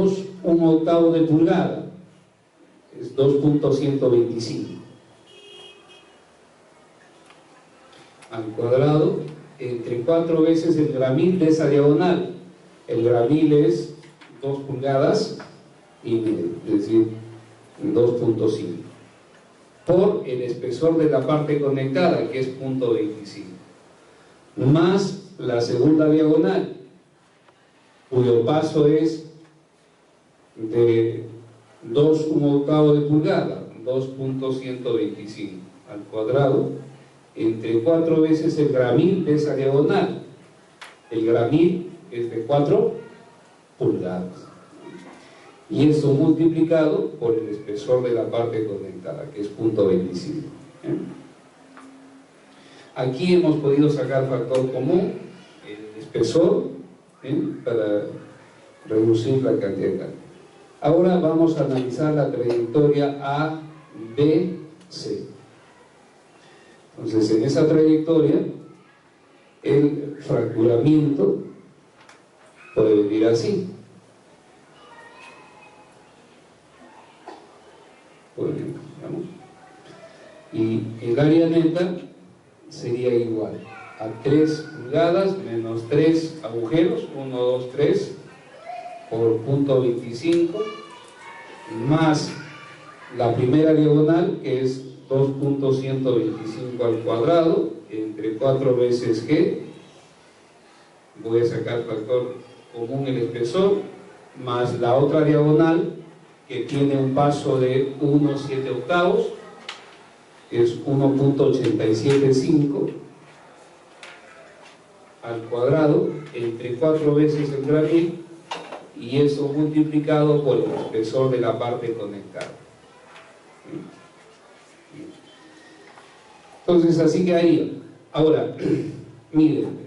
2 1/8 de pulgada, es 2.125 al cuadrado entre 4 veces el gramil de esa diagonal. El gramil es 2 pulgadas y medio, es decir, 2.5 por el espesor de la parte conectada, que es 0.25, más la segunda diagonal, cuyo paso es de 2 1/8 de pulgada, 2.125 al cuadrado, entre 4 veces el gramil de esa diagonal. El gramil es de 4 pulgadas. Y eso multiplicado por el espesor de la parte conectada, que es 0.25. Aquí hemos podido sacar factor común, el espesor, para reducir la cantidad de cálculo. Ahora vamos a analizar la trayectoria ABC. Entonces, en esa trayectoria, el fracturamiento puede venir así. ¿Vamos? Y el área neta sería igual a 3 pulgadas menos 3 agujeros, 1, 2, 3, por 0.25, más la primera diagonal, que es 2.125 al cuadrado, entre 4 veces G, voy a sacar factor común el espesor, más la otra diagonal, que tiene un paso de 1/7/8, es 1.875 al cuadrado, entre 4 veces el gramil, y eso multiplicado por el espesor de la parte conectada. Entonces así quedaría. Ahora, miren,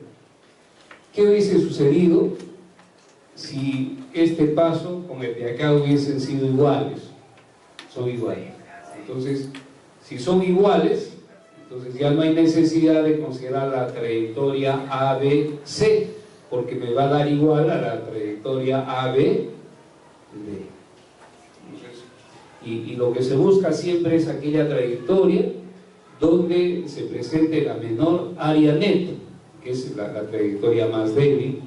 ¿qué hubiese sucedido si este paso con el de acá hubiesen sido iguales? Son iguales. Entonces, si son iguales, entonces ya no hay necesidad de considerar la trayectoria ABC, porque me va a dar igual a la trayectoria ABD. Y lo que se busca siempre es aquella trayectoria donde se presente la menor área neta, que es la trayectoria más débil,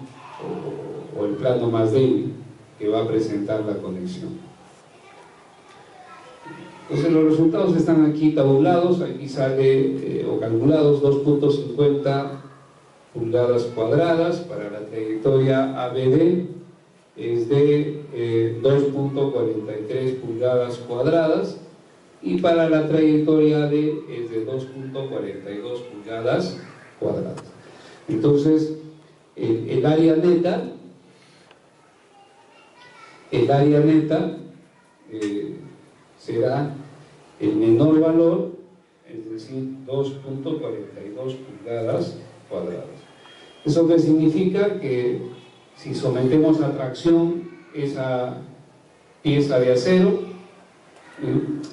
o el plano más débil que va a presentar la conexión. Entonces los resultados están aquí tabulados. Aquí sale o calculados 2.50 pulgadas cuadradas para la trayectoria ABD, es de 2.43 pulgadas cuadradas, y para la trayectoria AD es de 2.42 pulgadas cuadradas. Entonces el área neta será el menor valor, es decir, 2.42 pulgadas cuadradas. ¿Eso qué significa? Que si sometemos a tracción esa pieza de acero,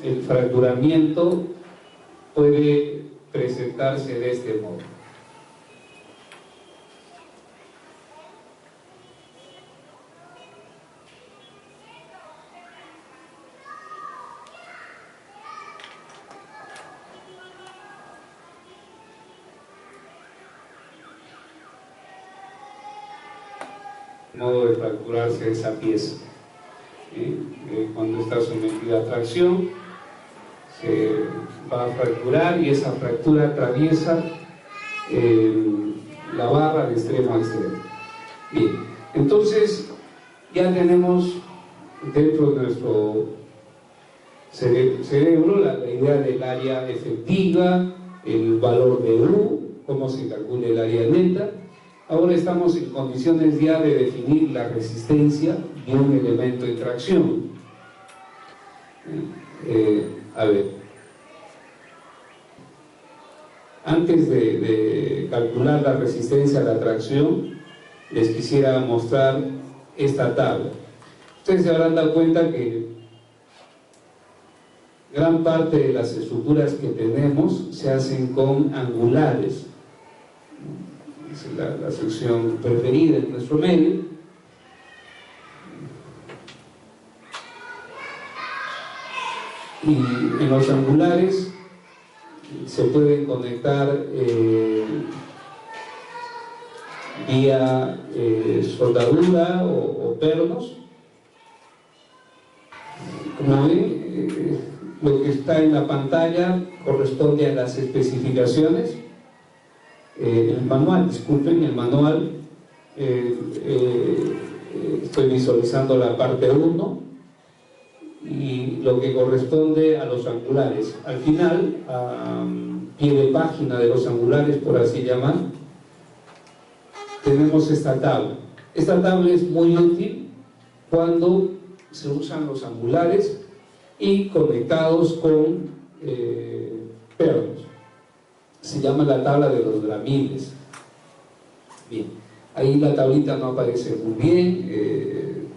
el fracturamiento puede presentarse de este modo. Modo de fracturarse esa pieza. Cuando está sometida a tracción, se va a fracturar, y esa fractura atraviesa la barra de extremo a extremo. Bien, entonces ya tenemos dentro de nuestro cerebro la idea del área efectiva, el valor de U, cómo se calcula el área neta. Ahora estamos en condiciones ya de definir la resistencia de un elemento de tracción. A ver, antes de calcular la resistencia a la tracción, les quisiera mostrar esta tabla. Ustedes se habrán dado cuenta que gran parte de las estructuras que tenemos se hacen con angulares. Es la sección preferida en nuestro medio. Y en los angulares se pueden conectar vía soldadura o pernos. Como ven, lo que está en la pantalla corresponde a las especificaciones. El manual, disculpen, el manual, estoy visualizando la parte 1 y lo que corresponde a los angulares. Al final, a pie de página de los angulares, por así llamar, tenemos esta tabla. Esta tabla es muy útil cuando se usan los angulares y conectados con pernos. Se llama la tabla de los gramiles. Bien, ahí la tablita no aparece muy bien,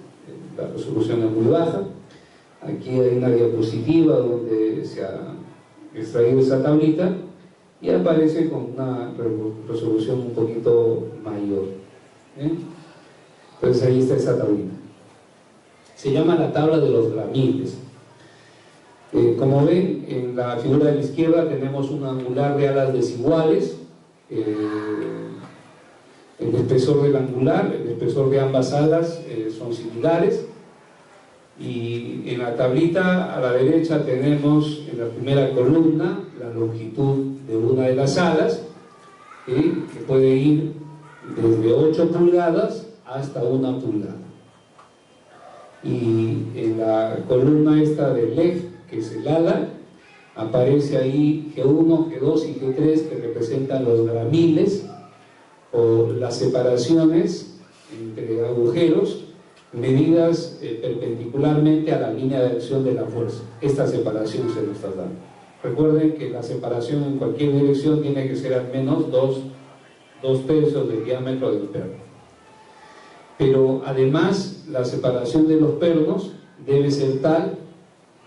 la resolución es muy baja. Aquí hay una diapositiva donde se ha extraído esa tablita y aparece con una resolución un poquito mayor. Entonces ahí está esa tablita. Se llama la tabla de los gramiles. Como ven, en la figura de la izquierda tenemos un angular de alas desiguales. El espesor del angular, el espesor de ambas alas son similares. Y en la tablita a la derecha tenemos en la primera columna la longitud de una de las alas, que puede ir desde 8 pulgadas hasta 1 pulgada. Y en la columna esta del eje, que es el ala, aparece ahí G1, G2 y G3, que representan los gramiles o las separaciones entre agujeros medidas perpendicularmente a la línea de acción de la fuerza. Esta separación se nos está dando. Recuerden que la separación en cualquier dirección tiene que ser al menos 2 tercios del diámetro del perno. Pero además la separación de los pernos debe ser tal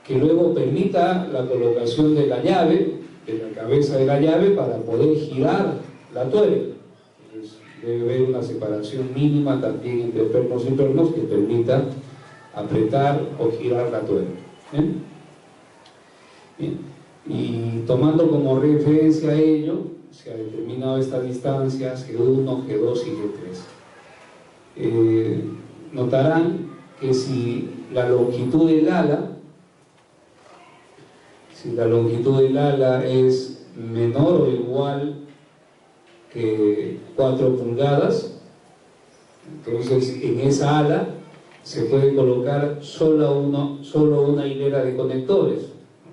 que luego permita la colocación de la llave, de la cabeza de la llave, para poder girar la tuerca. Entonces, debe haber una separación mínima también entre pernos y pernos que permita apretar o girar la tuerca. Bien. Y tomando como referencia a ello, se ha determinado estas distancias G1, G2 y G3. Notarán que si la longitud del ala es menor o igual que 4 pulgadas, entonces en esa ala se puede colocar solo una hilera de conectores,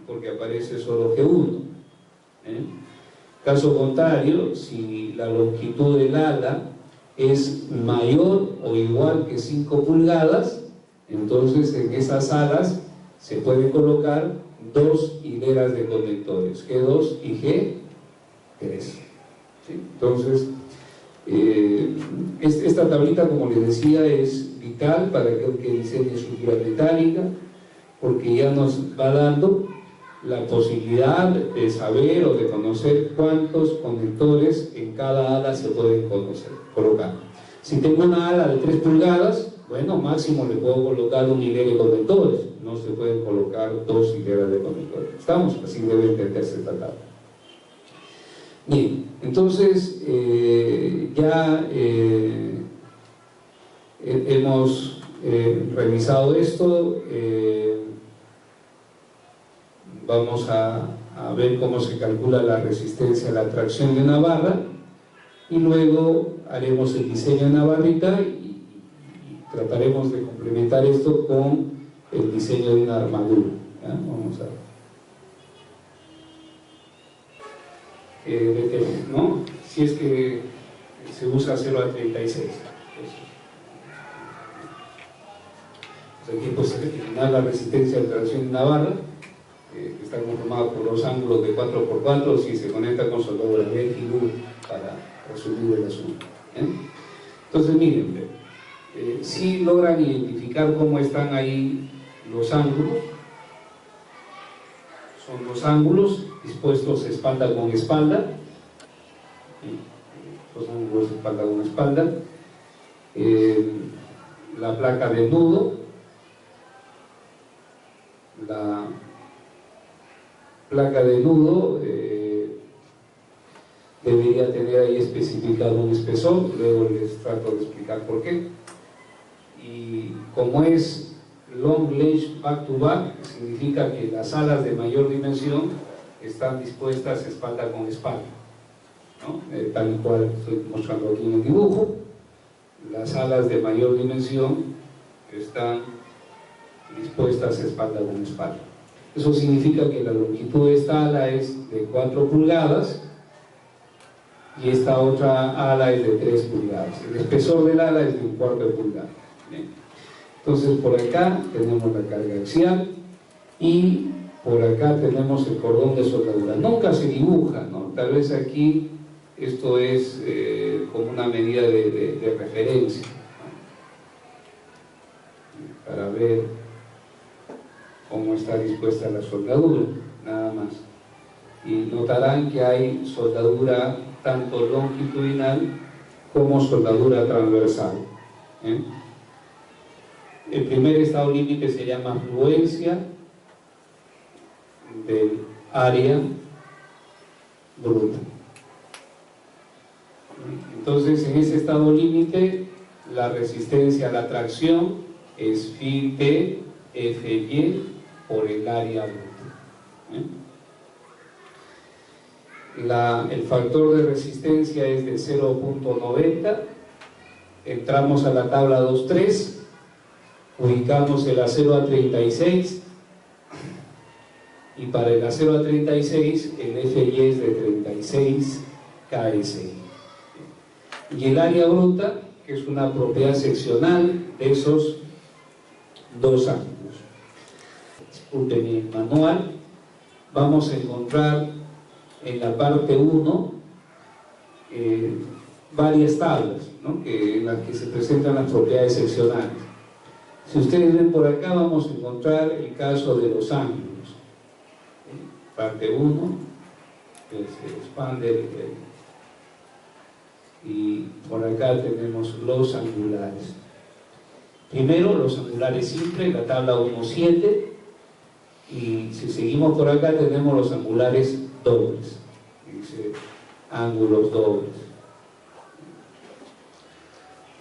porque aparece solo G1. Caso contrario, si la longitud del ala es mayor o igual que 5 pulgadas, entonces en esas alas se puede colocar 2 hileras de conectores, G2 y G3. ¿Sí? Entonces, esta tablita, como les decía, es vital para aquel que diseñe estructura metálica, porque ya nos va dando la posibilidad de saber o de conocer cuántos conectores en cada ala se pueden colocar. Si tengo una ala de 3 pulgadas, bueno, máximo le puedo colocar un hilera de conectores, no se pueden colocar 2 hileras de conectores. ¿Estamos? Así debe entenderse esta tabla. Bien, entonces ya hemos revisado esto. Vamos a ver cómo se calcula la resistencia a la tracción de una barra y luego haremos el diseño de una barrita y trataremos de complementar esto con el diseño de una armadura. ¿Ya? Vamos a ver. ¿No? Si es que se usa 0 a 36. Pues aquí pues determinar la resistencia a la tracción de una barra. Está conformado por 2 ángulos de 4×4 si se conecta con soldadura de figura para resumir el asunto. Entonces miren, si logran identificar cómo están ahí los ángulos. Son 2 ángulos dispuestos espalda con espalda. Los ángulos espalda con espalda. La placa de nudo, la placa de nudo debería tener ahí especificado un espesor, luego les trato de explicar por qué. Y como es long ledge back to back, significa que las alas de mayor dimensión están dispuestas espalda con espalda, ¿no? Tal y cual estoy mostrando aquí en el dibujo. Las alas de mayor dimensión están dispuestas espalda con espalda. Eso significa que la longitud de esta ala es de 4 pulgadas y esta otra ala es de 3 pulgadas. El espesor del ala es de 1/4 de pulgada. ¿Bien? Entonces por acá tenemos la carga axial y por acá tenemos el cordón de soldadura. Nunca se dibuja, ¿no? Tal vez aquí esto es como una medida de referencia, ¿no? Para ver cómo está dispuesta la soldadura, nada más. Y notarán que hay soldadura tanto longitudinal como soldadura transversal, ¿eh? El primer estado límite se llama afluencia del área bruta. Entonces, en ese estado límite, la resistencia a la tracción es phi T Fy por el área bruta. El factor de resistencia es de 0.90. Entramos a la tabla 2.3, ubicamos el acero a 36 y para el acero a 36 el Fy es de 36 KSI. Y el área bruta, que es una propiedad seccional de esos dos ángulos. Disculpen el manual, vamos a encontrar en la parte 1 varias tablas, ¿no? En las que se presentan las propiedades seccionales. Si ustedes ven por acá, vamos a encontrar el caso de los ángulos. Parte 1, que se expande y por acá tenemos los angulares. Primero los angulares simples, la tabla 1.7, y si seguimos por acá tenemos los angulares dobles, dice ángulos dobles.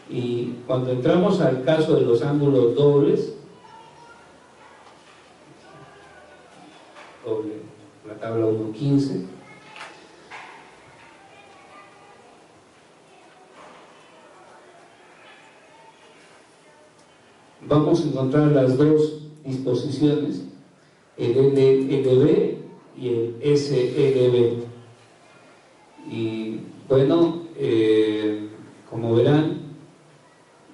Y cuando entramos al caso de los ángulos dobles, la tabla 1.15, vamos a encontrar las dos disposiciones, el LLB y el SLB. Y bueno, como verán,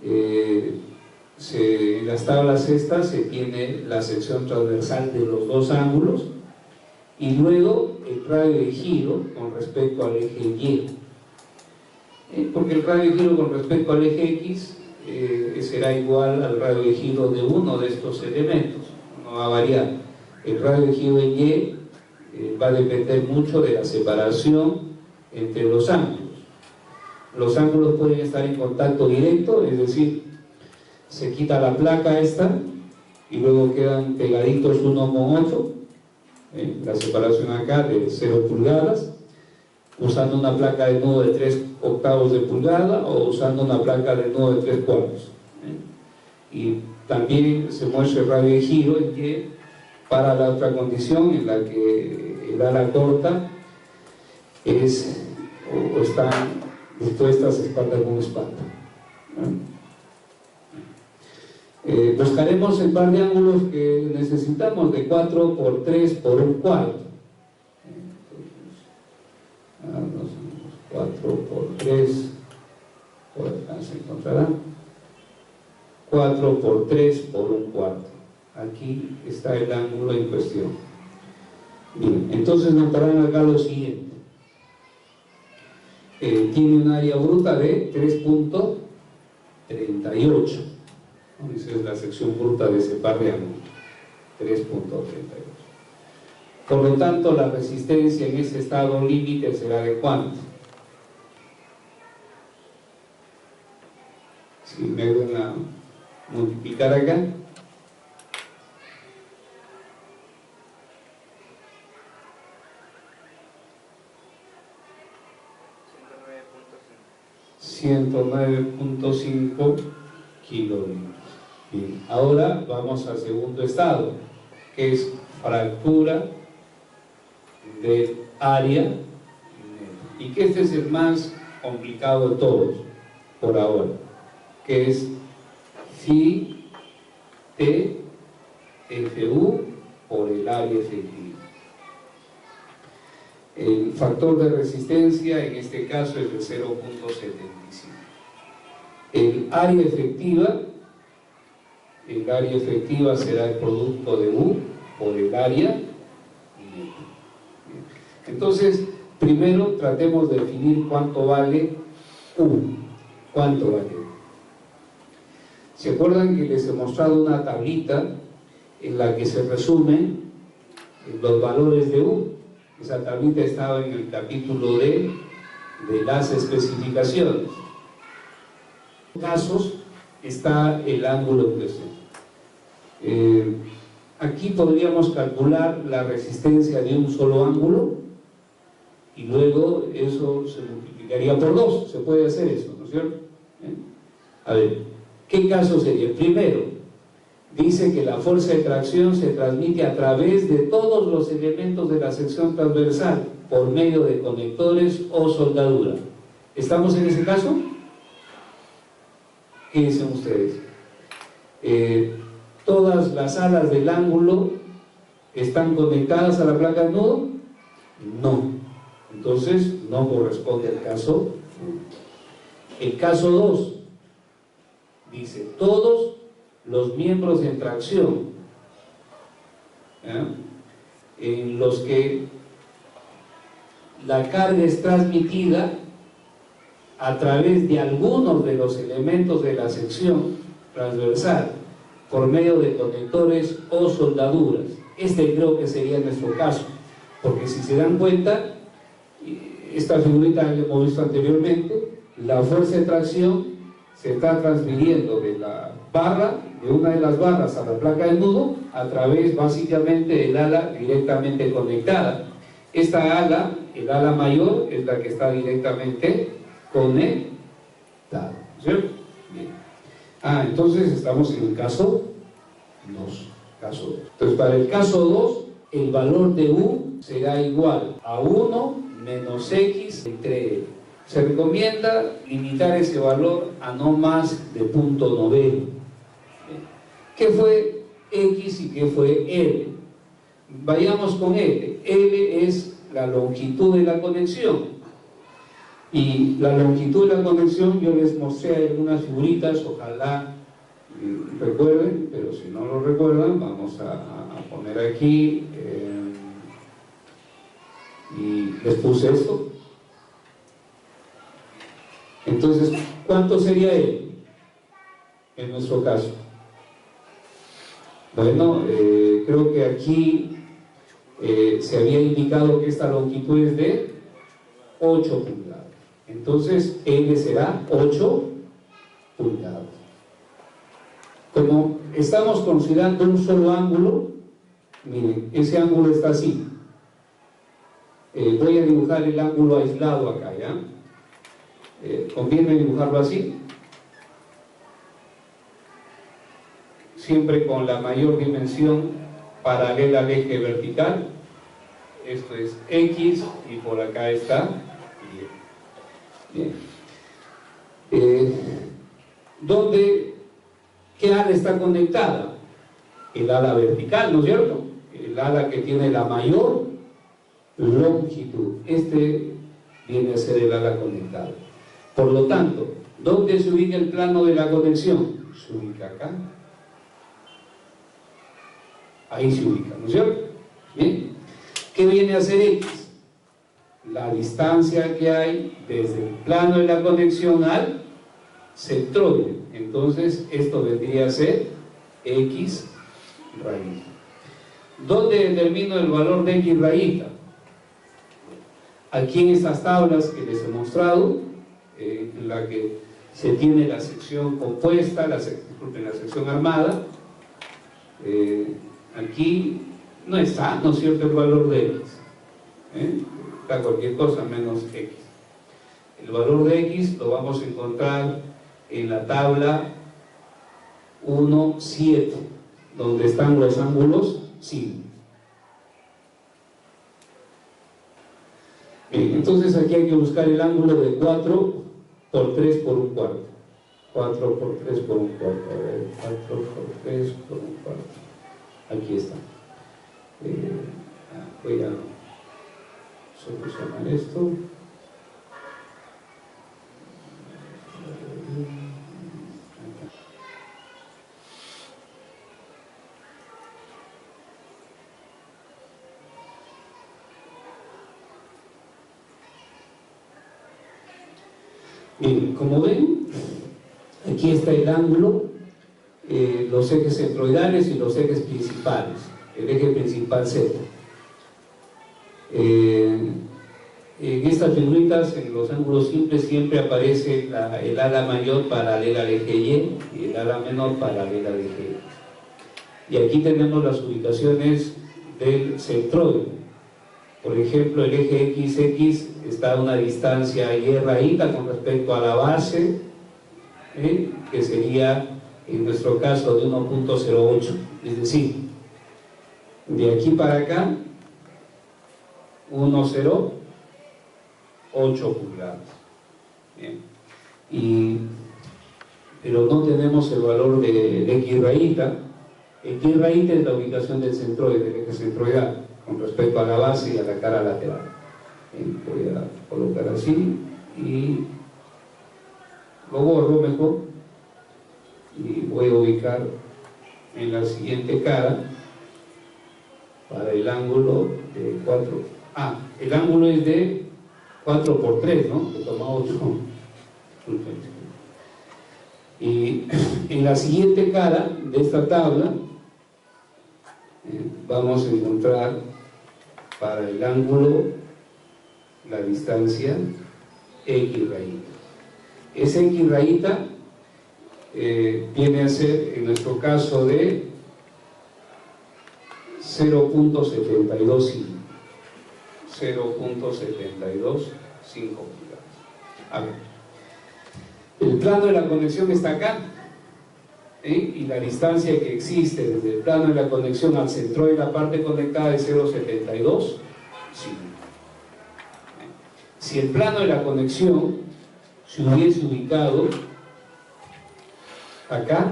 en las tablas estas se tiene la sección transversal de los dos ángulos y luego el radio de giro con respecto al eje Y, porque el radio de giro con respecto al eje X será igual al radio de giro de uno de estos elementos, no va a variar. El radio de giro en Y va a depender mucho de la separación entre los ángulos. Los ángulos pueden estar en contacto directo, es decir, se quita la placa esta y luego quedan pegaditos uno con otro, la separación acá de 0 pulgadas, usando una placa de nudo de 3/8 de pulgada o usando una placa de nudo de 3/4. Y también se muestra el radio de giro en que para la otra condición en la que el ala corta es o están dispuestas espalda con espalda. Buscaremos el par de ángulos que necesitamos de 4 por 3 por 1/4. 4 por 3, por acá se encontrará 4 por 3 por 1/4. Aquí está el ángulo en cuestión. Bien, entonces notarán acá lo siguiente. Tiene un área bruta de 3.38. Esa es la sección bruta de ese par de ángulos, 3.38. Por lo tanto, la resistencia en ese estado límite será de ¿cuánto? Si me van a multiplicar acá, 109.5 kilolitros. Bien, ahora vamos al segundo estado, que es fractura del área, y que este es el más complicado de todos por ahora, que es phi t FU por el área efectiva. El factor de resistencia en este caso es de 0.75. El área efectiva será el producto de U por el área. Entonces, primero tratemos de definir cuánto vale U. ¿Cuánto vale U? ¿Se acuerdan que les he mostrado una tablita en la que se resumen los valores de U? Esa tablita estaba en el capítulo de las especificaciones. En casos está el ángulo en cuestión. Aquí podríamos calcular la resistencia de un solo ángulo y luego eso se multiplicaría por 2. Se puede hacer eso, ¿no es cierto? A ver, ¿qué caso sería? El primero dice que la fuerza de tracción se transmite a través de todos los elementos de la sección transversal por medio de conectores o soldadura. ¿Estamos en ese caso? ¿Qué dicen ustedes? ¿Todas las alas del ángulo están conectadas a la placa de nudo? No. Entonces no corresponde al caso 1. El caso 2 dice todos los miembros en tracción, en los que la carga es transmitida a través de algunos de los elementos de la sección transversal por medio de conectores o soldaduras. Este creo que sería nuestro caso, porque si se dan cuenta, esta figurita que hemos visto anteriormente, la fuerza de tracción se está transfiriendo de la barra, de una de las barras a la placa de nudo, a través básicamente del ala directamente conectada. Esta ala, el ala mayor, es la que está directamente conectada, ¿cierto? Bien. Entonces estamos en el caso 2. Entonces para el caso 2, el valor de U será igual a 1 menos X entre L. Se recomienda limitar ese valor a no más de 0.9. ¿Qué fue X y qué fue L? Vayamos con L. L es la longitud de la conexión. Y la longitud de la conexión yo les mostré algunas figuritas, ojalá recuerden, pero si no lo recuerdan, vamos a poner aquí y les puse esto. Entonces, ¿cuánto sería L en nuestro caso? Bueno, creo que aquí se había indicado que esta longitud es de 8 pulgadas. Entonces, L será 8 pulgadas. Como estamos considerando un solo ángulo, miren, ese ángulo está así. Voy a dibujar el ángulo aislado acá, ¿ya? ¿Conviene dibujarlo así? Siempre con la mayor dimensión paralela al eje vertical. Esto es X y por acá está Y. Bien. ¿Qué ala está conectada? El ala vertical, ¿no es cierto? El ala que tiene la mayor longitud. Este viene a ser el ala conectada. Por lo tanto, ¿dónde se ubica el plano de la conexión? Se ubica acá. Ahí se ubica, ¿no es cierto? Bien. ¿Qué viene a ser X? La distancia que hay desde el plano de la conexión al centroide. Entonces, esto vendría a ser X rayita. ¿Dónde determino el valor de X rayita? Aquí en estas tablas que les he mostrado, en la que se tiene la sección compuesta, la sección armada, aquí no está, ¿no es cierto?, el valor de X. Está cualquier cosa menos X. El valor de X lo vamos a encontrar en la tabla 1.7, donde están los ángulos sin. Bien, entonces aquí hay que buscar el ángulo de 4 por 3 por un cuarto. 4 por 3 por un cuarto. A ver, 4 por 3 por un cuarto. Aquí está. Voy a solucionar esto. Bien, como ven, aquí está el ángulo, los ejes centroidales y los ejes principales. El eje principal Z. En estas figuritas, en los ángulos simples, siempre aparece el ala mayor paralela al eje Y y el ala menor paralela al eje Y. Y aquí tenemos las ubicaciones del centroide. Por ejemplo, el eje XX está a una distancia Y raída con respecto a la base, que sería, en nuestro caso, de 1.08. Es decir, de aquí para acá, 1.08 pulgadas. Bien. Pero no tenemos el valor de X rayita. X rayita es la ubicación del centroide, del eje centroidal, con respecto a la base y a la cara lateral. Bien, voy a colocar así y lo borro mejor y voy a ubicar en la siguiente cara para el ángulo de 4. El ángulo es de 4 por 3, ¿no? Que toma 8. Y en la siguiente cara de esta tabla vamos a encontrar para el ángulo la distancia X rayita. Esa X rayita viene a ser, en nuestro caso, de 0.725. 0.725 pulgadas. A ver, el plano de la conexión está acá, y la distancia que existe desde el plano de la conexión al centro de la parte conectada es 0.72. Sí. Si el plano de la conexión se hubiese ubicado acá,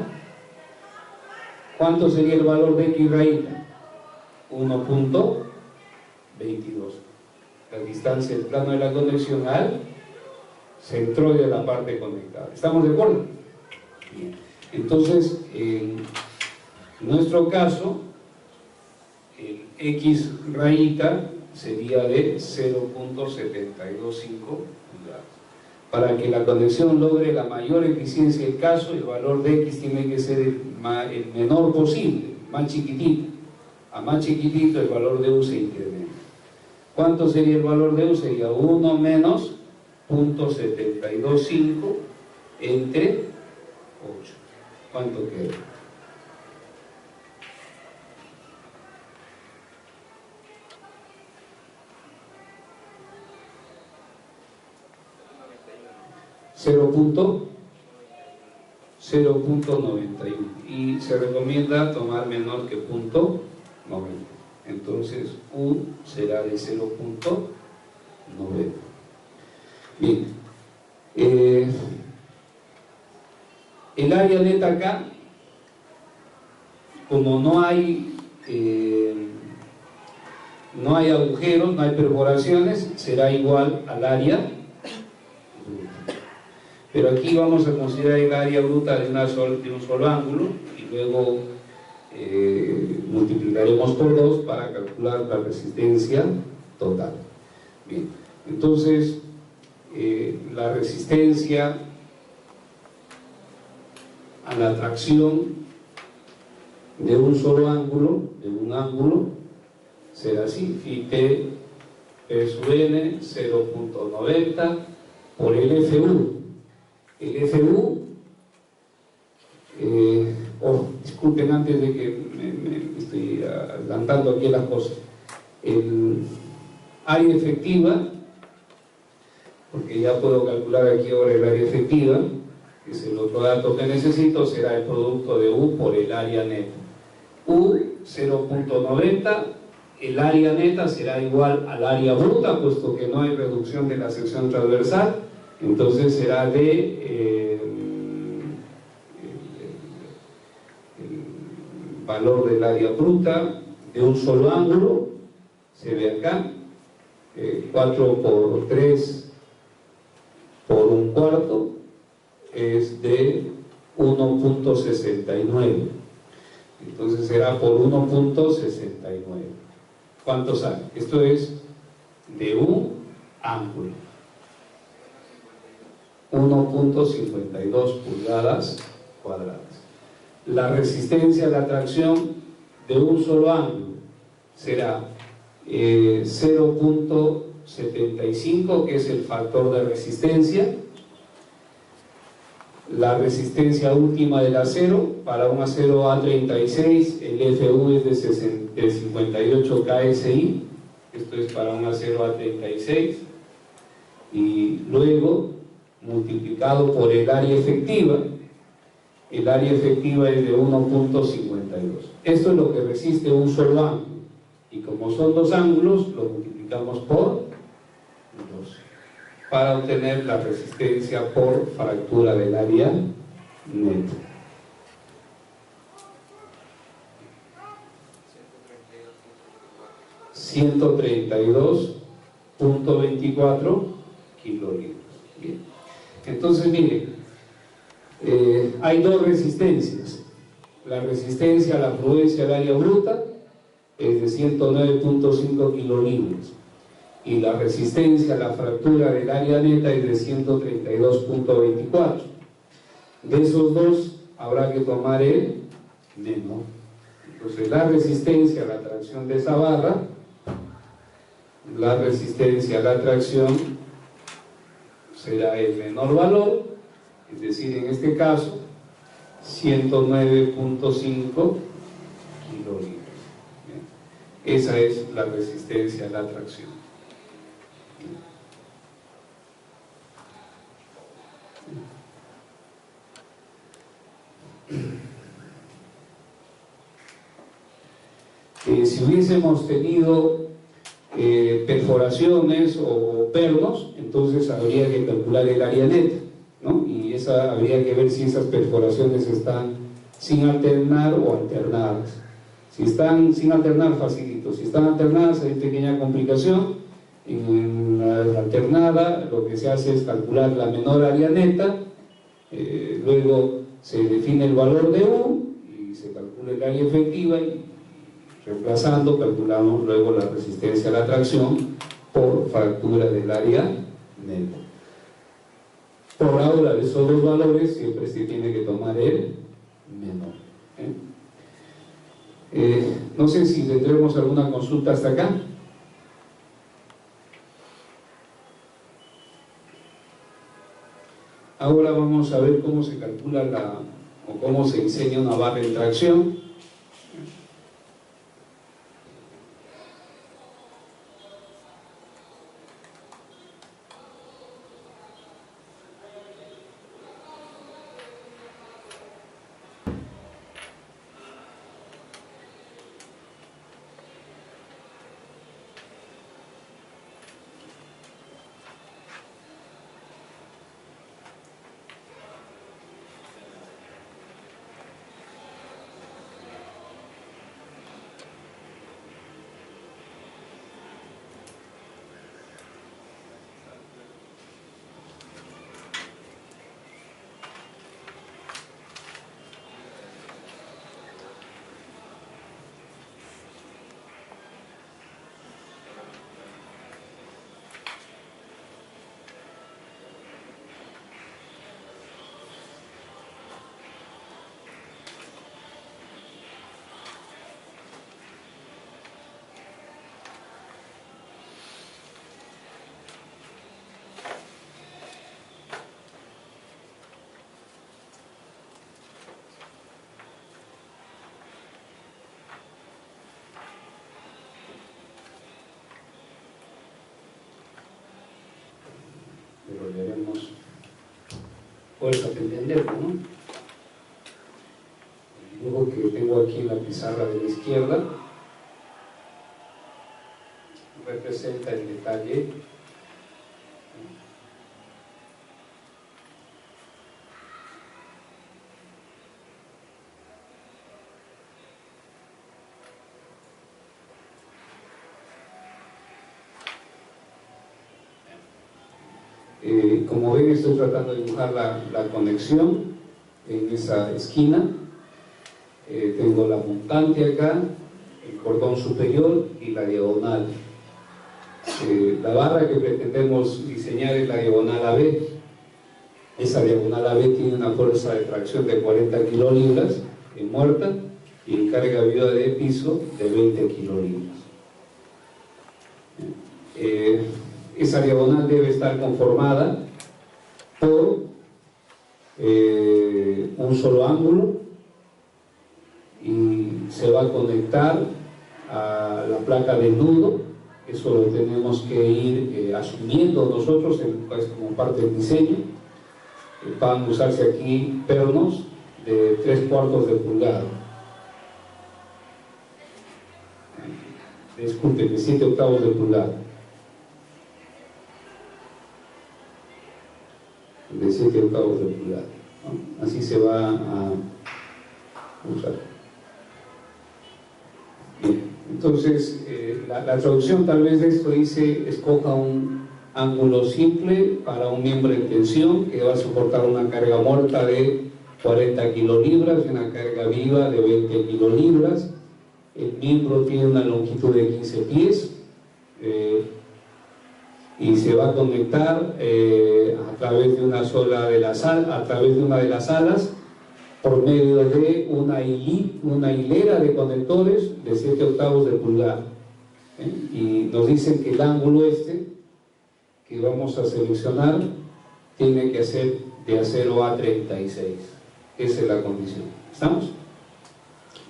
¿cuánto sería el valor de X rayita? 1.22. La distancia del plano de la conexión al centroide de la parte conectada. ¿Estamos de acuerdo? Bien. Entonces, en nuestro caso, el X rayita sería de 0.725 pulgadas. Para que la conexión logre la mayor eficiencia del caso, el valor de X tiene que ser el menor posible, más chiquitito. A más chiquitito el valor de U se incrementa. ¿Cuánto sería el valor de U? Sería 1 menos 0.725 entre 8. ¿Cuánto queda? .0.91 y se recomienda tomar menor que 0.90. Entonces U será de 0.90. Bien, el área neta acá, como no hay agujeros, no hay perforaciones, será igual al área bruta. Pero aquí vamos a considerar el área bruta de un solo ángulo y luego multiplicaremos por 2 para calcular la resistencia total. Bien, entonces la resistencia a la tracción de un solo ángulo, será así: phi t P sub n 0.90 por el FU. El FU, disculpen antes de que me estoy adelantando aquí las cosas. El área efectiva porque ya puedo calcular aquí ahora el área efectiva, que es el otro dato que necesito, será el producto de U por el área neta. U 0.90, el área neta será igual al área bruta, puesto que no hay reducción de la sección transversal, entonces será de el valor del área bruta de un solo ángulo, se ve acá, 4 por 3 por un cuarto es de 1.69, entonces será por 1.69. ¿Cuánto sale? Esto es de un ángulo, 1.52 pulgadas cuadradas. La resistencia a la tracción de un solo ángulo será 0.75, que es el factor de resistencia. La resistencia última del acero, para un acero A36, el FU es de 58 KSI, esto es para un acero A36, y luego multiplicado por el área efectiva es de 1.52. Esto es lo que resiste un solo ángulo, y como son dos ángulos, lo multiplicamos por 2 para obtener la resistencia por fractura del área neta. $132.24 kilolitros. Bien. Entonces, miren, hay dos resistencias. La resistencia a la afluencia del área bruta es de 109.5 kilolitros y la resistencia a la fractura del área neta es de 132.24. De esos dos habrá que tomar el menor. Entonces la resistencia a la tracción de esa barra, la resistencia a la tracción será el menor valor, es decir, en este caso 109.5 kilolitros. Esa es la resistencia a la tracción. Si hubiésemos tenido perforaciones o pernos, entonces habría que calcular el área neta, ¿no? Y habría que ver si esas perforaciones están sin alternar o alternadas. Si están sin alternar, facilito. Si están alternadas, hay pequeña complicación. En la alternada, lo que se hace es calcular la menor área neta, luego se define el valor de U y se calcula el área efectiva, y reemplazando, calculamos luego la resistencia a la tracción por fractura del área neta. Por ahora, de esos dos valores siempre se tiene que tomar el menor. No sé si tendremos alguna consulta hasta acá. Ahora vamos a ver cómo se calcula o cómo se diseña una barra en tracción. veremos fuerza para entenderlo, ¿no? El dibujo que tengo aquí en la pizarra de la izquierda representa el detalle. Como ven, estoy tratando de dibujar la conexión en esa esquina. Tengo la montante acá, el cordón superior y la diagonal. La barra que pretendemos diseñar es la diagonal AB. Esa diagonal AB tiene una fuerza de tracción de 40 kilolibras en muerta y en carga viva de piso de 20 kilolibras. Esa diagonal debe estar conformada por un solo ángulo y se va a conectar a la placa del nudo. Eso lo tenemos que ir asumiendo nosotros como parte del diseño. Van a usarse aquí pernos de 3/4 de pulgada. Disculpen, de 7/8 de pulgada. De 7/8 de pulgada, ¿no? Así se va a usar. Bien, entonces la traducción tal vez de esto dice: escoja un ángulo simple para un miembro en tensión que va a soportar una carga muerta de 40 kilolibras y una carga viva de 20 kilolibras. El miembro tiene una longitud de 15 pies y se va a conectar a través de una de las alas por medio de una hilera de conectores de 7/8 de pulgada. Y nos dicen que el ángulo que vamos a seleccionar tiene que ser de acero A36. Esa es la condición. ¿Estamos?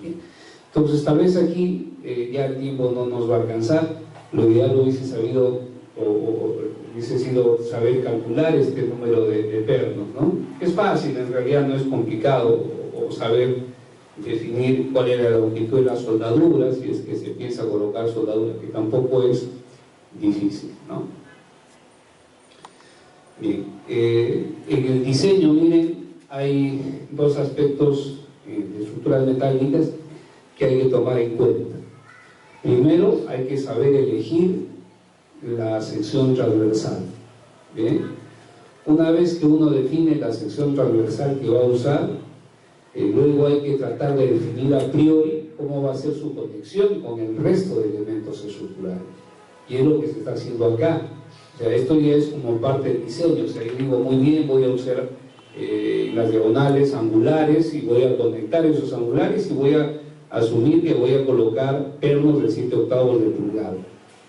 Bien. Entonces tal vez aquí ya el tiempo no nos va a alcanzar. Lo ideal hubiese sabido o hubiese sido saber calcular este número de pernos, ¿no? Es fácil, en realidad no es complicado, o saber definir cuál era la longitud de las soldaduras, si es que se piensa colocar soldaduras, que tampoco es difícil, ¿no? Bien, en el diseño, miren, hay dos aspectos de estructuras metálicas que hay que tomar en cuenta. Primero, hay que saber elegir la sección transversal. ¿Bien? Una vez que uno define la sección transversal que va a usar, luego hay que tratar de definir a priori cómo va a ser su conexión con el resto de elementos estructurales. Y es lo que se está haciendo acá. O sea, esto ya es como parte del diseño. O sea, yo digo, muy bien, voy a usar las diagonales angulares y voy a conectar esos angulares y voy a asumir que voy a colocar pernos de 7/8 de pulgada.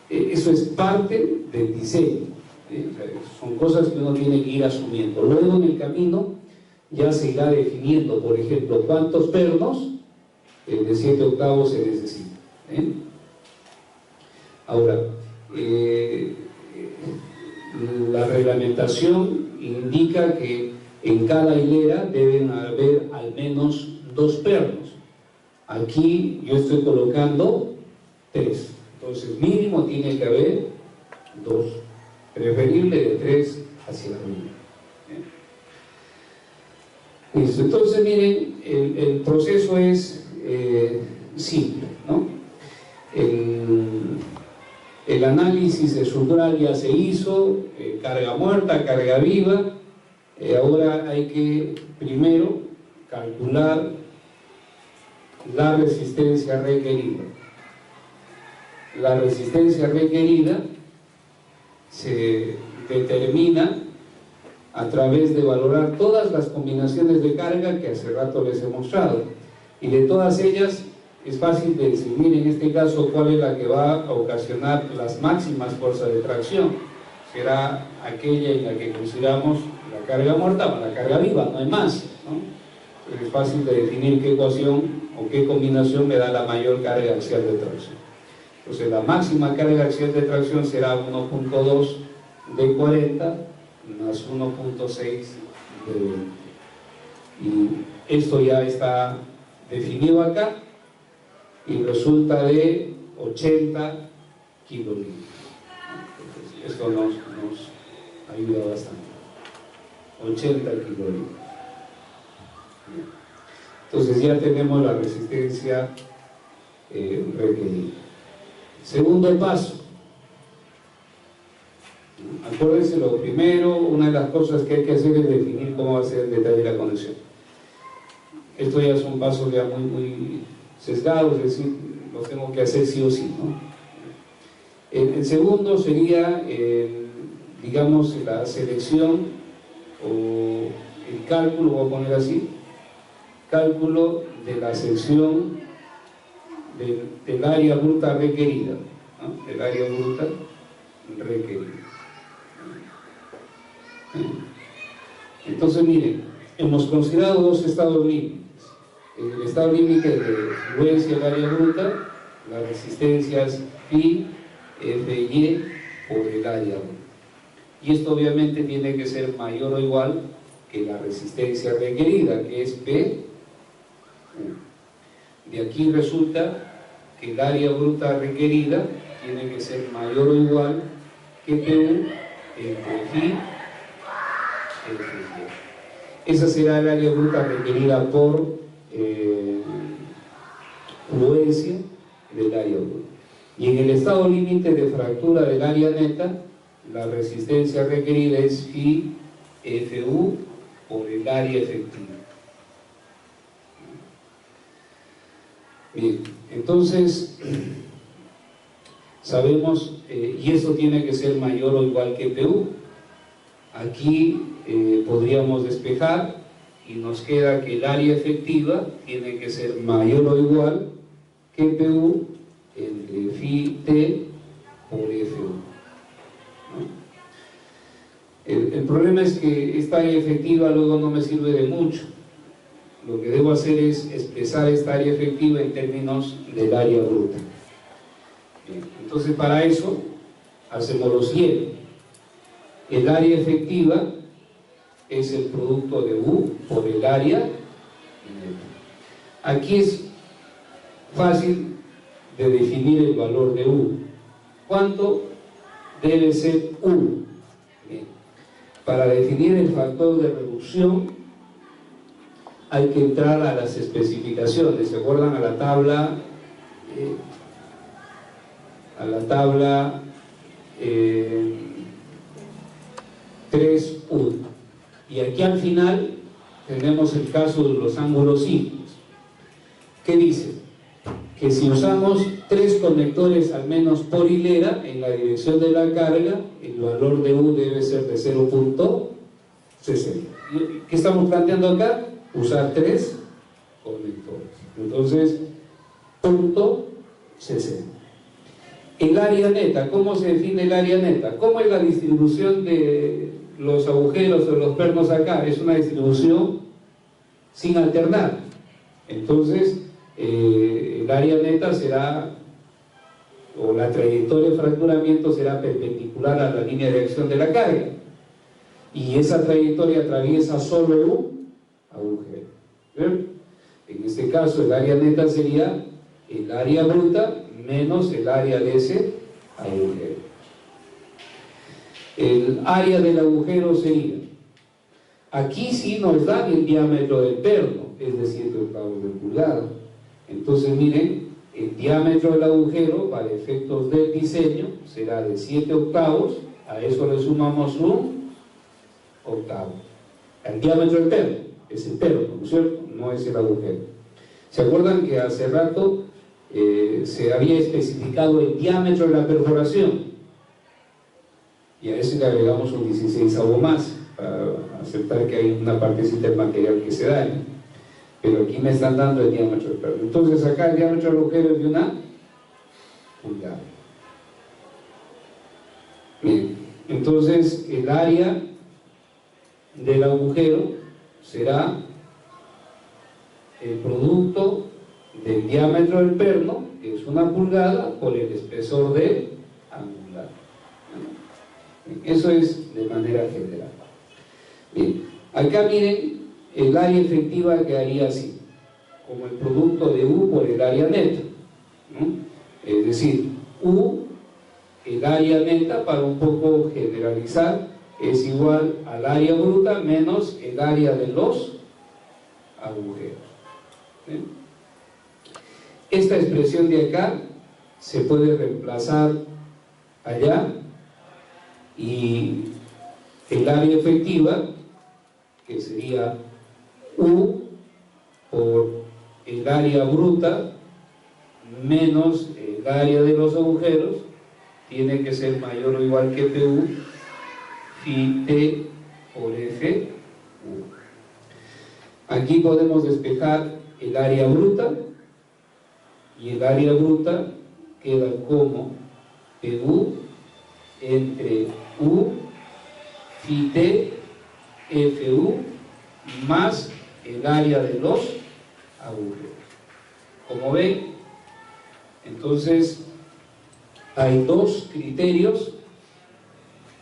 Eso es parte del diseño. O sea, son cosas que uno tiene que ir asumiendo. Luego en el camino ya se irá definiendo, por ejemplo, cuántos pernos de 7/8 se necesitan. Ahora, la reglamentación indica que en cada hilera deben haber al menos 2 pernos. Aquí yo estoy colocando 3. Entonces mínimo tiene que haber 2, preferible de 3 hacia arriba. Listo. Entonces miren, el proceso es simple, ¿no? El análisis estructural ya se hizo, carga muerta, carga viva. Ahora hay que primero calcular la resistencia requerida. La resistencia requerida se determina a través de valorar todas las combinaciones de carga que hace rato les he mostrado, y de todas ellas es fácil de decidir en este caso cuál es la que va a ocasionar las máximas fuerzas de tracción. Será aquella en la que consideramos la carga muerta o la carga viva, no hay más, ¿no? Es fácil de definir qué ecuación o qué combinación me da la mayor carga axial de tracción. Entonces la máxima carga axial de tracción será 1.2 de 40 más 1.6 de 20. Y esto ya está definido acá y resulta de 80 kilolitros. Entonces, esto nos ayuda bastante. 80 kilolitros. Entonces ya tenemos la resistencia requerida. Segundo paso. Acuérdense, lo primero, una de las cosas que hay que hacer es definir cómo va a ser el detalle de la conexión. Esto ya son pasos ya muy sesgados, es decir, los tengo que hacer sí o sí, ¿no? El segundo sería, digamos, la selección o el cálculo, voy a poner así, cálculo de la sección del área bruta requerida, ¿no? Del área bruta requerida. Entonces, miren, hemos considerado dos estados límites. El estado límite de fluencia del área bruta, las resistencias Phi, Fy por el área bruta. Y esto obviamente tiene que ser mayor o igual que la resistencia requerida, que es P. De aquí resulta que el área bruta requerida tiene que ser mayor o igual que PU entre Phi. Esa será el área bruta requerida por fluencia del área bruta. Y en el estado límite de fractura del área neta, la resistencia requerida es Phi Fu por el área efectiva. Bien, entonces sabemos, y eso tiene que ser mayor o igual que PU. Aquí podríamos despejar y nos queda que el área efectiva tiene que ser mayor o igual que PU entre Phi T por Fu. ¿No? El problema es que esta área efectiva luego no me sirve de mucho. Lo que debo hacer es expresar esta área efectiva en términos del área bruta. Bien, entonces para eso hacemos lo siguiente. El área efectiva es el producto de U por el área neta. Aquí es fácil de definir el valor de U. ¿Cuánto debe ser U? Bien. Para definir el factor de reducción hay que entrar a las especificaciones. ¿Se acuerdan? A la tabla 3.1. Y aquí al final tenemos el caso de los ángulos simples. ¿Qué dice? Que si usamos 3 conectores al menos por hilera en la dirección de la carga, el valor de U debe ser de 0.60. ¿Qué estamos planteando acá? Usar 3 conectores. Entonces, punto 60. El área neta, ¿cómo se define el área neta? ¿Cómo es la distribución de los agujeros o los pernos acá? Es una distribución sin alternar. Entonces, el área neta será, o la trayectoria de fracturamiento será perpendicular a la línea de acción de la carga. Y esa trayectoria atraviesa solo un agujero. ¿Ven? En este caso, el área neta sería el área bruta menos el área de ese agujero. El área del agujero sería, aquí sí nos dan el diámetro del perno, es de 7 octavos de pulgada. Entonces miren, el diámetro del agujero para efectos del diseño será de 7 octavos, a eso le sumamos un octavo. El diámetro del perno es el perno, ¿no es cierto? No es el agujero. ¿Se acuerdan que hace rato se había especificado el diámetro de la perforación? Y a eso le agregamos un 16avo más para aceptar que hay una partecita del material que se daña. Pero aquí me están dando el diámetro del perno. Entonces acá el diámetro del agujero es de 1 pulgada. Bien, entonces el área del agujero será el producto del diámetro del perno, que es 1 pulgada, por el espesor del angular. Eso es de manera general. Bien, acá miren, el área efectiva quedaría así, como el producto de U por el área neta, ¿no? Es decir, U, el área neta, para un poco generalizar, es igual al área bruta menos el área de los agujeros. ¿Bien? Esta expresión de acá se puede reemplazar allá, y el área efectiva, que sería U por el área bruta menos el área de los agujeros, tiene que ser mayor o igual que PU phi T por F U. Aquí podemos despejar el área bruta, y el área bruta queda como PU entre U phi T FU más el área de los agujeros. Como ven, entonces hay dos criterios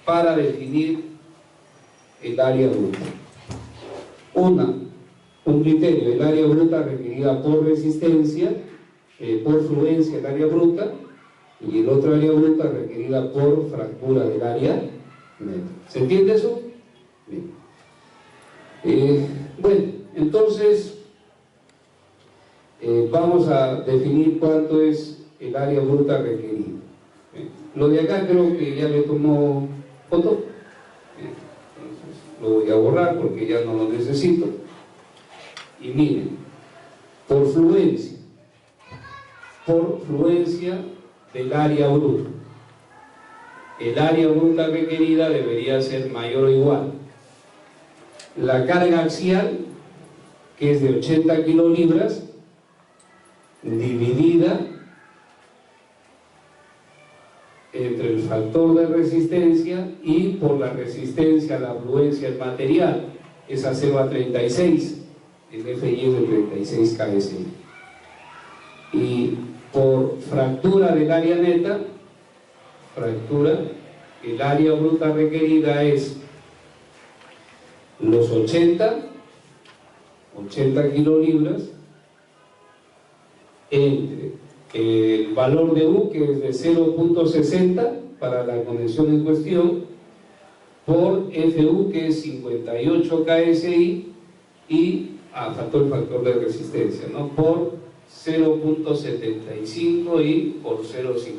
para definir el área bruta. Un criterio, el área bruta requerida por resistencia, por fluencia el área bruta, y el otro área bruta requerida por fractura del área neta. ¿Se entiende eso? Bien. Bueno, entonces vamos a definir cuánto es el área bruta requerida. Lo de acá creo que ya le tomó foto. Entonces lo voy a borrar porque ya no lo necesito. Y miren, por fluencia del área bruta, el área bruta requerida debería ser mayor o igual la carga axial, que es de 80 kilolibras, dividida entre el factor de resistencia y por la resistencia a la fluencia del material. Esa se va a 36, el FI es de 36 kSI. Y por fractura del área neta, el área bruta requerida es los 80 kilolibras entre el valor de U, que es de 0.60 para la conexión en cuestión, por FU, que es 58 kSI, y faltó el factor de resistencia, ¿no?, por 0.75 y por 0.58.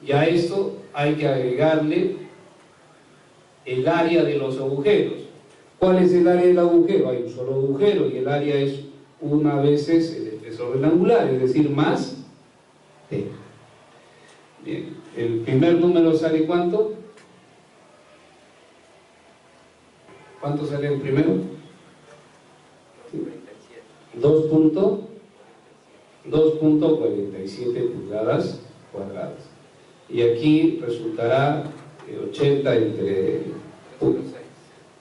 Y a esto hay que agregarle el área de los agujeros. ¿Cuál es el área del agujero? Hay un solo agujero y el área es una veces el espesor del angular, es decir, más T. Bien, el primer número sale ¿cuánto? ¿Cuánto sale el primero? 2.47 pulgadas cuadradas. Y aquí resultará 80 entre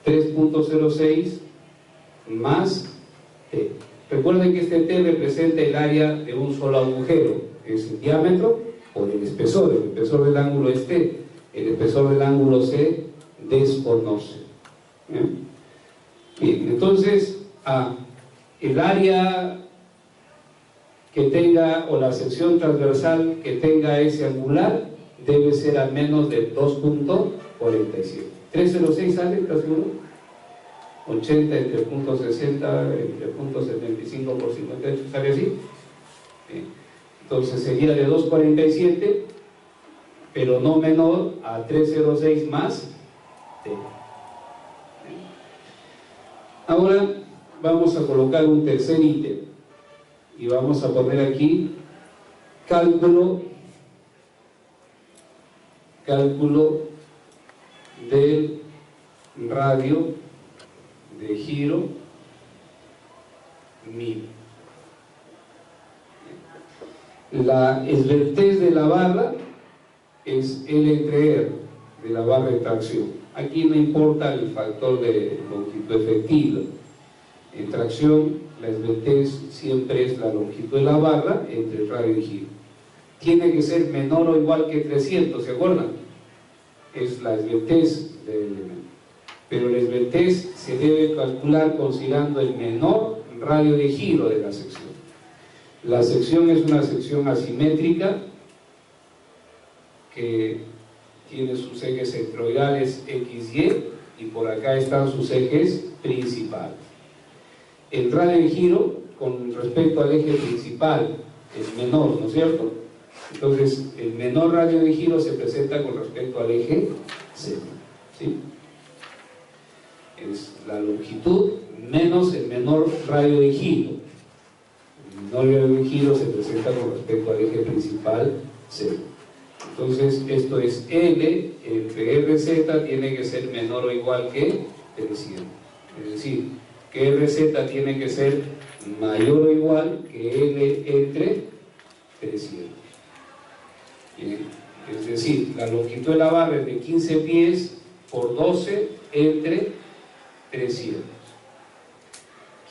3.06 más T. Recuerden que este T representa el área de un solo agujero, es el diámetro por el espesor del ángulo es T, el espesor del ángulo se desconoce. ¿Bien? Bien, entonces el área que tenga, o la sección transversal que tenga ese angular, debe ser al menos de 2.47. 306 sale, ¿estás seguro? 80 entre 0.60 entre 0.75 por 58, ¿sale así? Bien. Entonces sería de 2.47, pero no menor a 306 más T. Ahora vamos a colocar un tercer ítem y vamos a poner aquí cálculo del radio de giro 1000. La esbeltez de la barra es L entre R de la barra de tracción. Aquí no importa el factor de longitud efectiva. En tracción, la esbeltez siempre es la longitud de la barra entre el radio y giro. Tiene que ser menor o igual que 300, ¿se acuerdan? es la esbeltez del elemento. Pero la esbeltez se debe calcular considerando el menor radio de giro de la sección. La sección es una sección asimétrica que tiene sus ejes centroidales XY y por acá están sus ejes principales. El radio de giro con respecto al eje principal es menor, ¿no es cierto? Entonces el menor radio de giro se presenta con respecto al eje Z, ¿sí? Es la longitud menos el menor radio de giro. El menor radio de giro se presenta con respecto al eje principal Z. Entonces esto es L entre RZ tiene que ser menor o igual que 300. Es decir, que RZ tiene que ser mayor o igual que L entre 300. Bien. Es decir, la longitud de la barra es de 15 pies por 12 entre 300.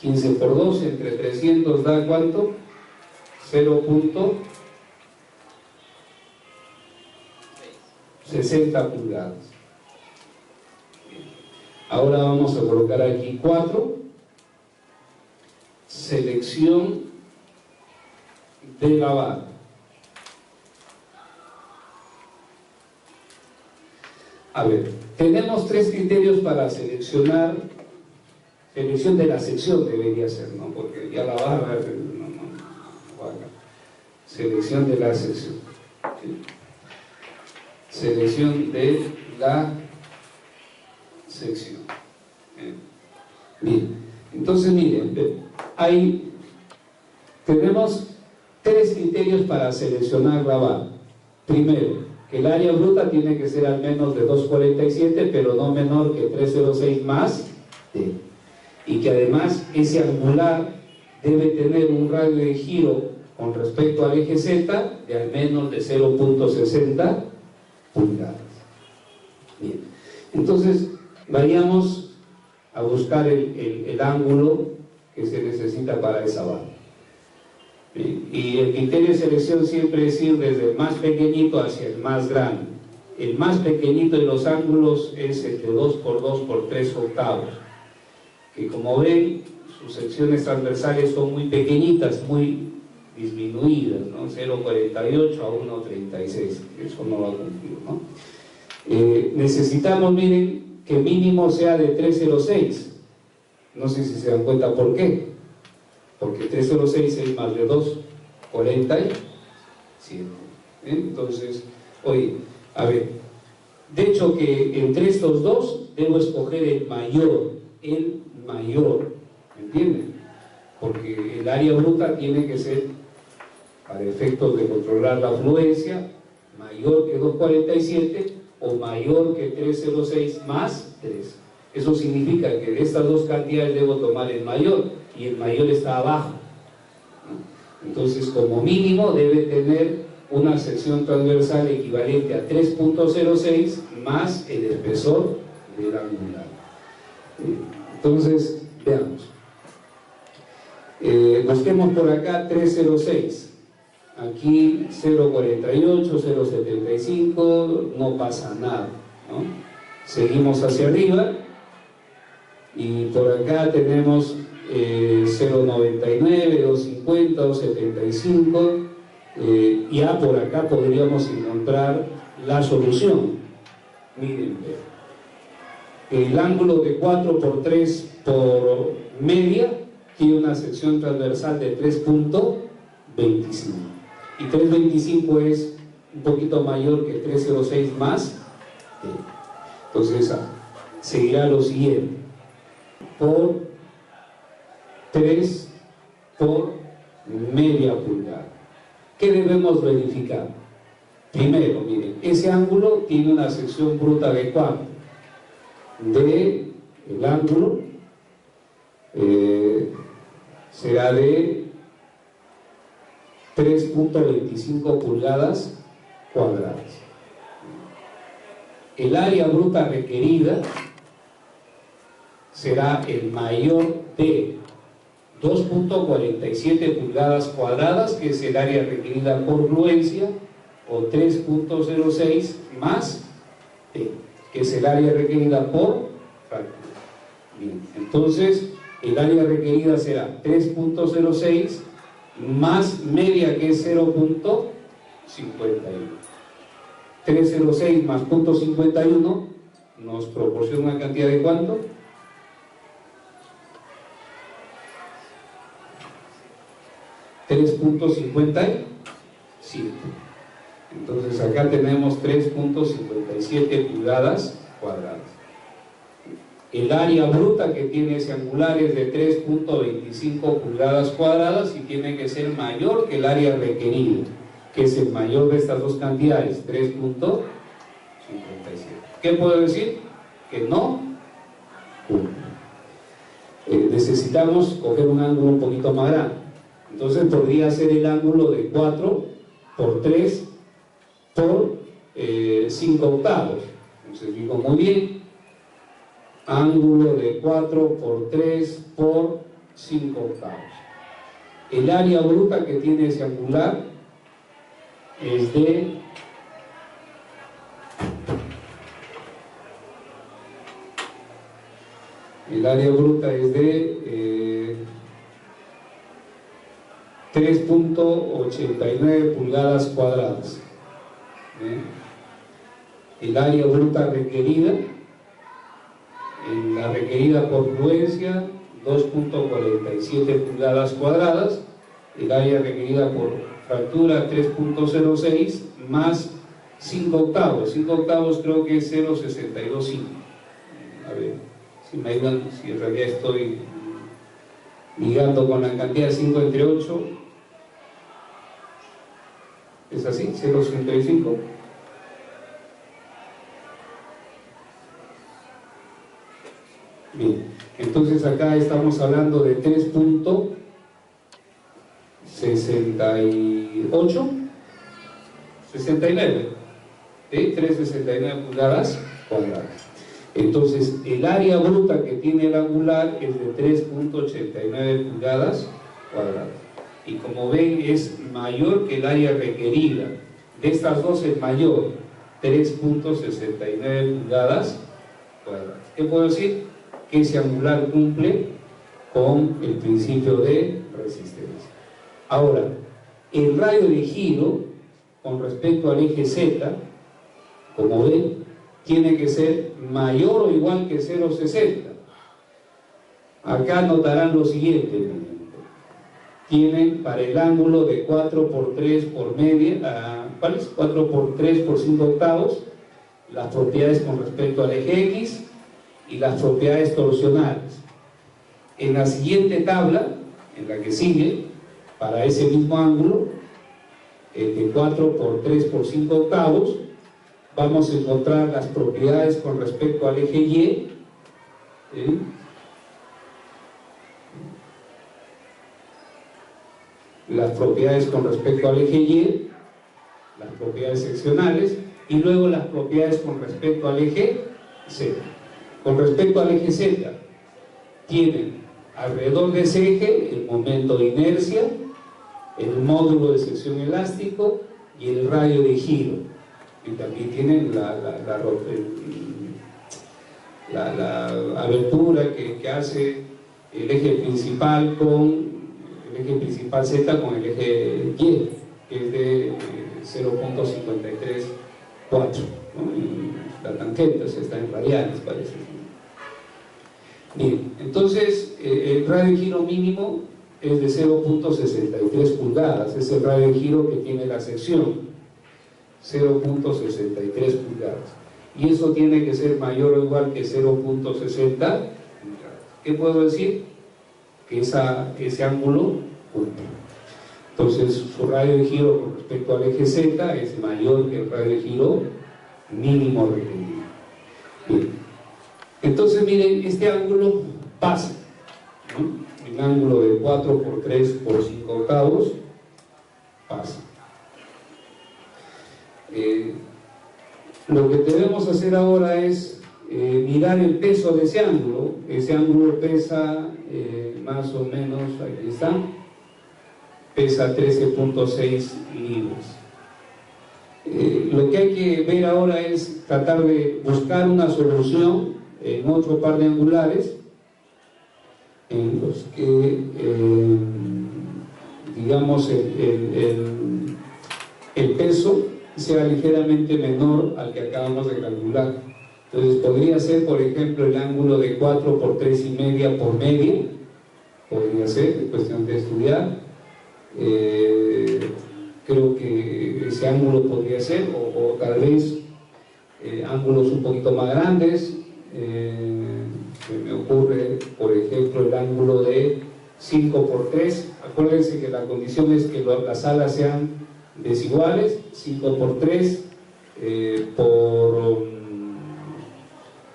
15 por 12 entre 300 da ¿cuánto? 0.60 pulgadas. Ahora vamos a colocar aquí 4. Selección de la barra. A ver, tenemos 3 criterios para selección de la sección debería ser, ¿no? Porque ya la barra, no. Selección de la sección. ¿Sí? Selección de la sección. Bien, entonces miren, tenemos 3 criterios para seleccionar la barra. Primero, que el área bruta tiene que ser al menos de 247, pero no menor que 306 más D. Y que además ese angular debe tener un radio de giro con respecto al eje Z de al menos de 0.60 pulgadas. Bien, entonces vayamos a buscar el ángulo que se necesita para esa barra. Bien, y el criterio de selección siempre es ir desde el más pequeñito hacia el más grande. El más pequeñito de los ángulos es el de 2 por 2 por 3 octavos, que como ven, sus secciones transversales son muy pequeñitas, muy disminuidas, ¿no? 0.48 a 1.36, eso no va a cumplir, ¿no? Necesitamos, miren, que mínimo sea de 306. No sé si se dan cuenta por qué. Porque 306 es más de 2.47. Entonces, oye, a ver, de hecho que entre estos dos debo escoger el mayor, ¿me entienden? Porque el área bruta tiene que ser, para efectos de controlar la afluencia, mayor que 2.47 o mayor que 306 más 3. Eso significa que de estas dos cantidades debo tomar el mayor, y el mayor está abajo, ¿no? Entonces, como mínimo debe tener una sección transversal equivalente a 3.06 más el espesor del angular. Entonces, veamos. Busquemos por acá 306. Aquí 0.48, 0.75, no pasa nada, ¿no? Seguimos hacia arriba y por acá tenemos 0.99, 2.50, 2.75. Ya por acá podríamos encontrar la solución. Miren, el ángulo de 4 por 3 por media tiene una sección transversal de 3.25 y 3.25 es un poquito mayor que 3.06 más. Entonces seguirá lo siguiente: por 3 por media pulgada. ¿Qué debemos verificar? Primero, miren, ese ángulo tiene una sección bruta de ¿cuánto? De el ángulo será de 3.25 pulgadas cuadradas. El área bruta requerida será el mayor de 2.47 pulgadas cuadradas, que es el área requerida por fluencia, o 3.06 más P, que es el área requerida por fractura. Bien, entonces el área requerida será 3.06 más media, que es 0.51. 306 más 0.51 nos proporciona una cantidad de ¿cuánto? 3.57. Entonces acá tenemos 3.57 pulgadas cuadradas. El área bruta que tiene ese angular es de 3.25 pulgadas cuadradas y tiene que ser mayor que el área requerida, que es el mayor de estas dos cantidades, 3.57. ¿Qué puedo decir? Que no cumple. Necesitamos coger un ángulo un poquito más grande. Entonces podría ser el ángulo de 4 por 3 por 5 octavos. Entonces digo muy bien, ángulo de 4 por 3 por 5 octavos. El área bruta que tiene ese angular es de de 3.89 pulgadas cuadradas. El área bruta requerida, la requerida por fluencia, 2.47 pulgadas cuadradas. El área requerida por fractura, 3.06 más 5 octavos. 5 octavos creo que es 0.625. A ver, si me ayudan, si en realidad estoy ligando con la cantidad de 5 entre 8. ¿Es así? 0.65. Bien, entonces acá estamos hablando de 3.68, 69, ¿sí? 3.69 pulgadas cuadradas. Entonces el área bruta que tiene el angular es de 3.89 pulgadas cuadradas. Y como ven, es mayor que el área requerida. De estas dos es mayor, 3.69 pulgadas cuadradas. ¿Qué puedo decir? Que ese angular cumple con el principio de resistencia. Ahora, el radio de giro con respecto al eje Z, como ven, tiene que ser mayor o igual que 0.60. Acá notarán lo siguiente: tienen para el ángulo de 4 por 3 por media, ¿cuál es? 4 por 3 por 5 octavos, las propiedades con respecto al eje X y las propiedades torsionales. En la siguiente tabla, en la que sigue, para ese mismo ángulo, de 4 por 3 por 5 octavos, vamos a encontrar las propiedades con respecto al eje Y, ¿sí? Las propiedades con respecto al eje Y, las propiedades seccionales, y luego las propiedades con respecto al eje Z. Con respecto al eje Z, tienen alrededor de ese eje el momento de inercia, el módulo de sección elástico y el radio de giro. Y también tienen la abertura que hace el eje principal con el eje principal Z con el eje Y, que es de 0.534, ¿no? Y la tangente se está en radianes, parece. Bien, entonces el radio de giro mínimo es de 0.63 pulgadas, es el radio de giro que tiene la sección, 0.63 pulgadas, y eso tiene que ser mayor o igual que 0.60. ¿Qué puedo decir? Que ese ángulo cumple. Entonces su radio de giro con respecto al eje Z es mayor que el radio de giro mínimo requerido. Bien. Entonces miren, este ángulo pasa, ¿no? El ángulo de 4 por 3 por 5 octavos pasa. Lo que debemos hacer ahora es mirar el peso de ese ángulo. Ese ángulo pesa más o menos, aquí está, pesa 13.6 libras. Lo que hay que ver ahora es tratar de buscar una solución en otro par de angulares en los que digamos el peso sea ligeramente menor al que acabamos de calcular. Entonces podría ser, por ejemplo, el ángulo de 4 por 3,5 por media, podría ser, es cuestión de estudiar. Creo que ese ángulo podría ser, o tal vez ángulos un poquito más grandes. Se me ocurre, por ejemplo, el ángulo de 5 por 3. Acuérdense que la condición es que las alas sean desiguales. 5 por 3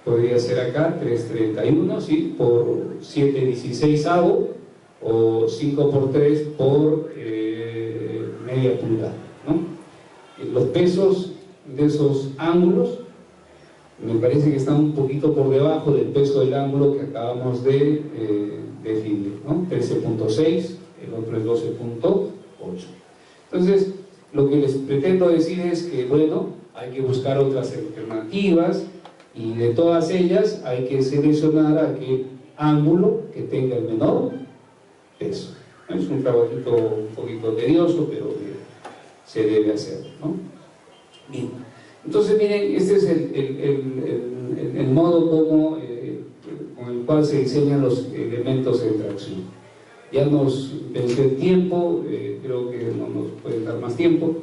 podría ser acá 3,31, ¿sí? Por 7,16 o 5 por 3 por media pulgada, ¿no? Los pesos de esos ángulos me parece que están un poquito por debajo del peso del ángulo que acabamos de definir, ¿no? 13,6, el otro es 12,8. Entonces, lo que les pretendo decir es que, bueno, hay que buscar otras alternativas y de todas ellas hay que seleccionar aquel ángulo que tenga el menor peso. Es un trabajito un poquito tedioso, pero que se debe hacer, ¿no? Bien. Entonces, miren, este es el modo con el cual se diseñan los elementos de tracción. Ya nos venció el tiempo, creo que no nos pueden dar más tiempo,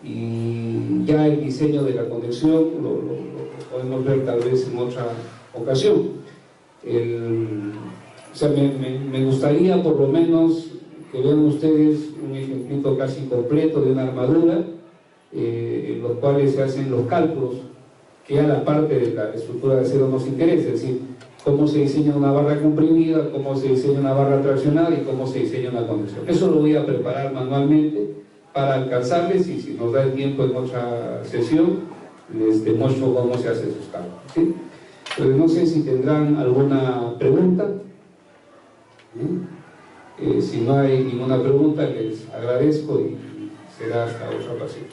y ya el diseño de la conexión lo podemos ver tal vez en otra ocasión. O sea, me gustaría por lo menos que vean ustedes un ejemplito casi completo de una armadura, en los cuales se hacen los cálculos que a la parte de la estructura de acero nos interesa, es decir, cómo se diseña una barra comprimida, cómo se diseña una barra traccionada y cómo se diseña una conexión. Eso lo voy a preparar manualmente para alcanzarles, y si nos da el tiempo en otra sesión les demuestro cómo se hacen esos cálculos, ¿sí? Entonces, no sé si tendrán alguna pregunta. Si no hay ninguna pregunta, les agradezco y será hasta otra ocasión.